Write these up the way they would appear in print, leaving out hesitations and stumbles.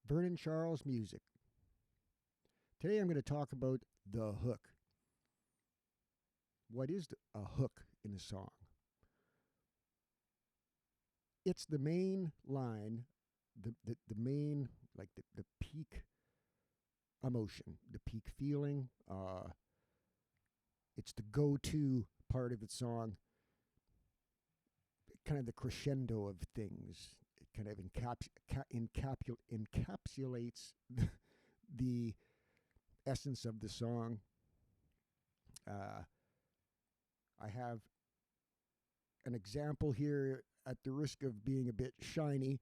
Vernon Charles Music. Today I'm going to talk about the hook. What is a hook in a song? It's the main line, the main, like the peak emotion, the peak feeling. It's the go-to part of the song, kind of the crescendo of things. It kind of encapsulates the essence of the song. I have an example here at the risk of being a bit shiny.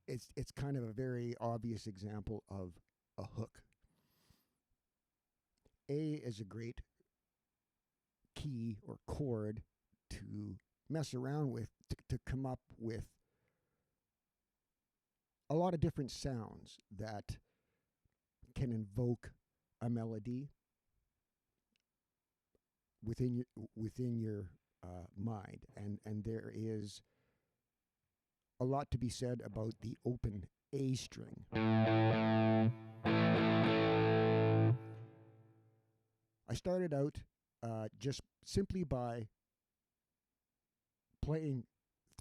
It's kind of a very obvious example of a hook. A is a great key or chord to mess around with, to come up with a lot of different sounds that can invoke a melody within your mind, and there is a lot to be said about the open A string. I started out just simply by playing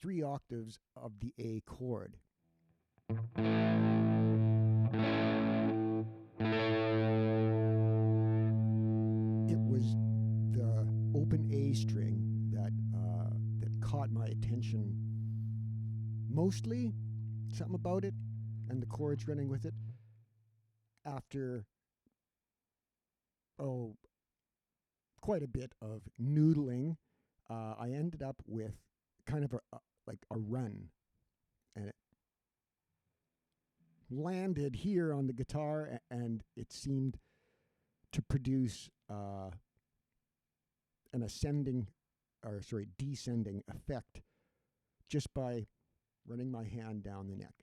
3 octaves of the A chord. It was the open A string that caught my attention mostly, something about it, and the chords running with it. After quite a bit of noodling, I ended up with kind of a run, and it landed here on the guitar, and it seemed to produce an descending effect just by running my hand down the neck.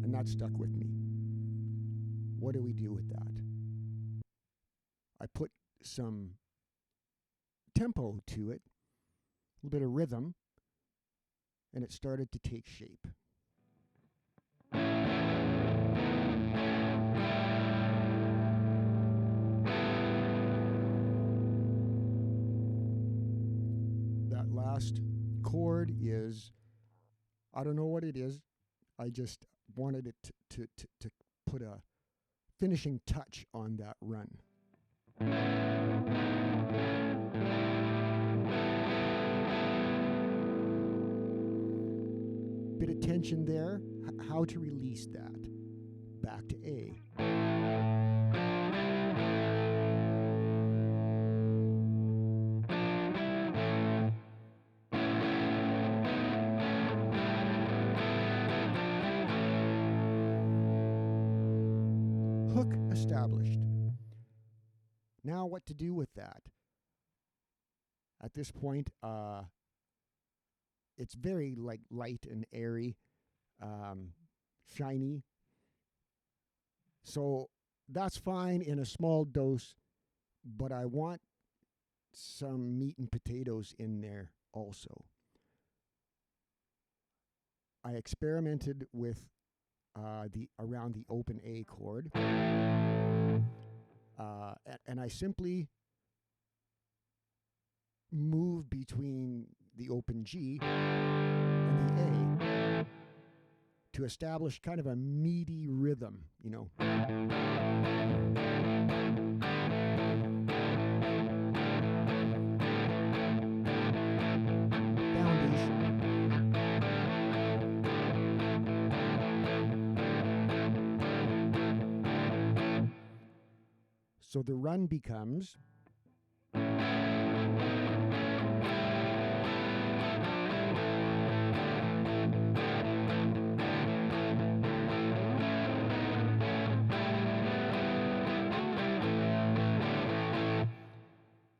And that stuck with me. What do we do with that? I put some tempo to it, a little bit of rhythm, and it started to take shape. That last chord is, I don't know what it is. I just wanted it to put a finishing touch on that run. Bit of tension there. How to release that? Back to A. Hook established. Now what to do with that? At this point, it's very light and airy, shiny. So that's fine in a small dose, but I want some meat and potatoes in there also. I experimented with around the open A chord, and I simply move between the open G and the A to establish kind of a meaty rhythm, you know. Foundation. So the run becomes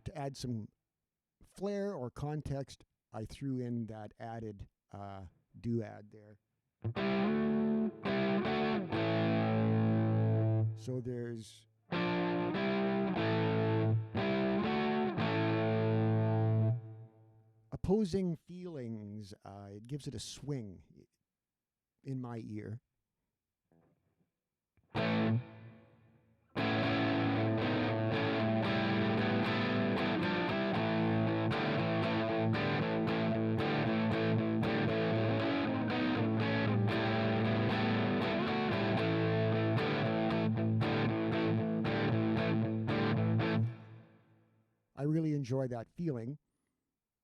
to add some flair or context. I threw in that added duad there. So there's opposing feelings. It gives it a swing in my ear. I really enjoy that feeling,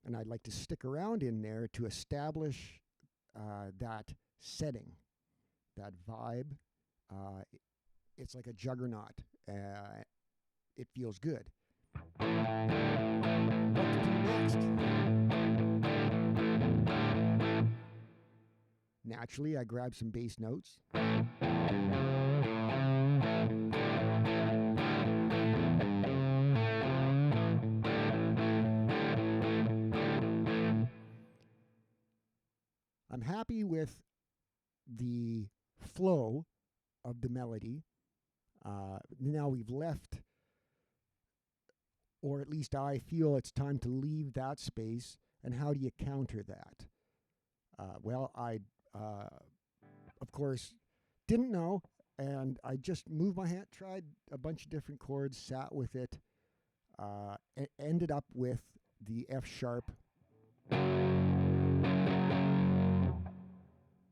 and I'd like to stick around in there to establish that setting, that vibe. It's like a juggernaut. It feels good. What to do next? Naturally, I grab some bass notes. I'm happy with the flow of the melody. Now we've left, or at least I feel it's time to leave that space. And how do you counter that? Well, I, of course, didn't know, and I just moved my hand, tried a bunch of different chords, sat with it, ended up with the F sharp.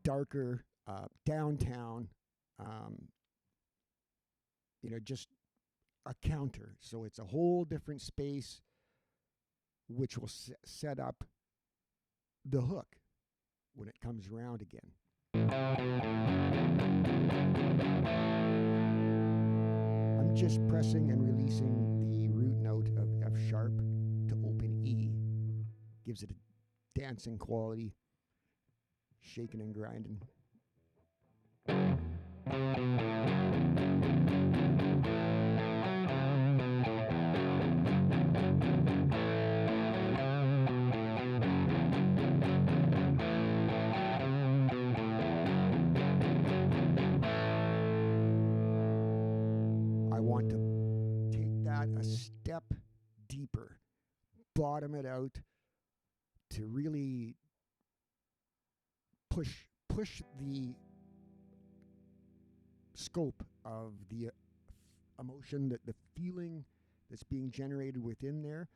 Darker, downtown, just a counter. So it's a whole different space which will set up the hook when it comes around again. I'm just pressing and releasing the root note of F sharp to open E. Gives it a dancing quality. Shaking and grinding. I want to take that a step deeper, bottom it out to really push the scope of the emotion, that the feeling that's being generated within there.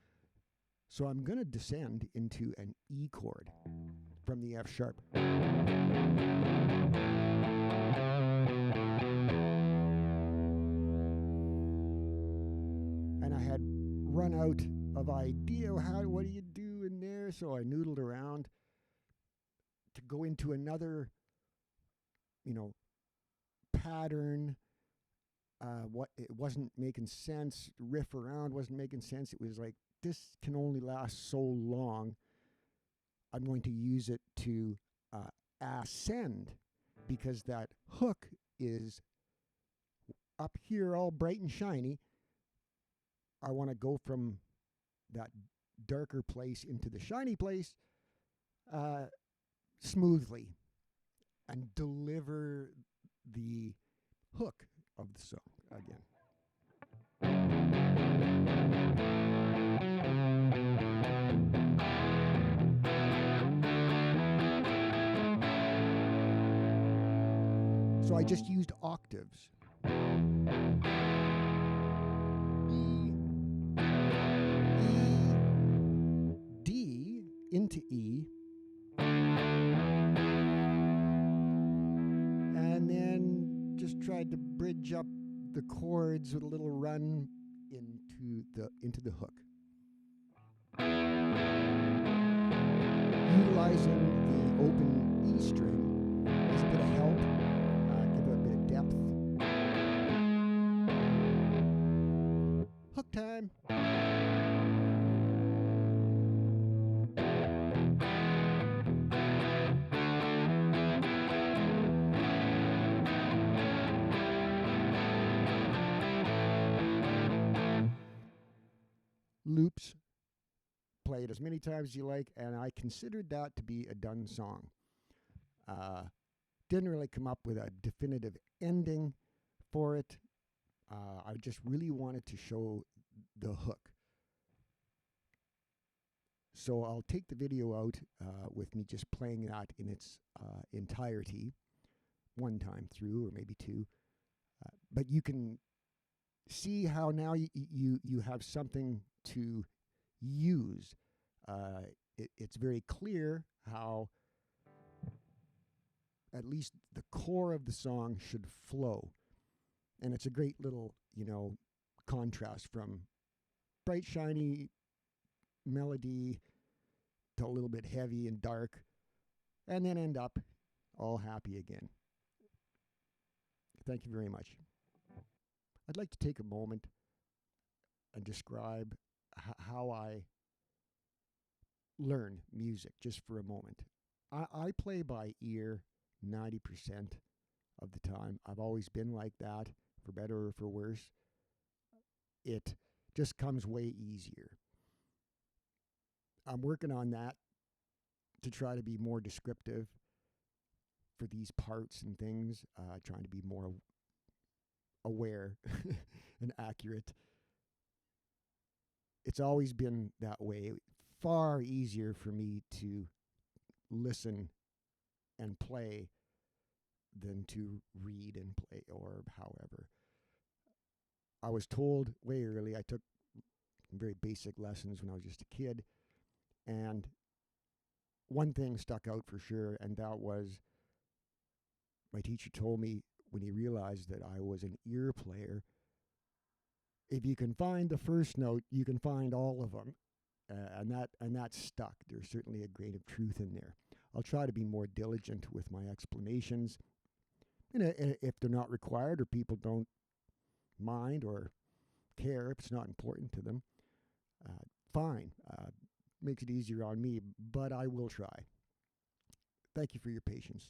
So I'm going to descend into an E chord from the F sharp. And I had run out of idea, what do you do in there? So I noodled around to go into another, pattern. What it wasn't making sense. Riff around wasn't making sense. It was like, this can only last so long. I'm going to use it to ascend, because that hook is up here all bright and shiny. I want to go from that darker place into the shiny place smoothly and deliver the hook of the song again. So I just used octaves. D into E, and then just tried to bridge up the chords with a little run into the hook. Utilizing the open E string is a bit of help, give it a bit of depth. Hook time. Loops, play it as many times as you like, and I considered that to be a done song. Didn't really come up with a definitive ending for it. I just really wanted to show the hook. So I'll take the video out with me just playing that in its entirety one time through, or maybe two. But you can see how now you have something to use. It's very clear how at least the core of the song should flow. And it's a great little, contrast from bright, shiny melody to a little bit heavy and dark, and then end up all happy again. Thank you very much. I'd like to take a moment and describe how I learn music just for a moment. I play by ear 90% of the time. I've always been like that, for better or for worse. It just comes way easier. I'm working on that to try to be more descriptive for these parts and things, trying to be more aware and accurate. It's always been that way. Far easier for me to listen and play than to read and play, or however. I was told way early, I took very basic lessons when I was just a kid, and one thing stuck out for sure, and that was my teacher told me when he realized that I was an ear player, if you can find the first note, you can find all of them. And that stuck. There's certainly a grain of truth in there. I'll try to be more diligent with my explanations. And if they're not required, or people don't mind or care, if it's not important to them, fine. Makes it easier on me, but I will try. Thank you for your patience.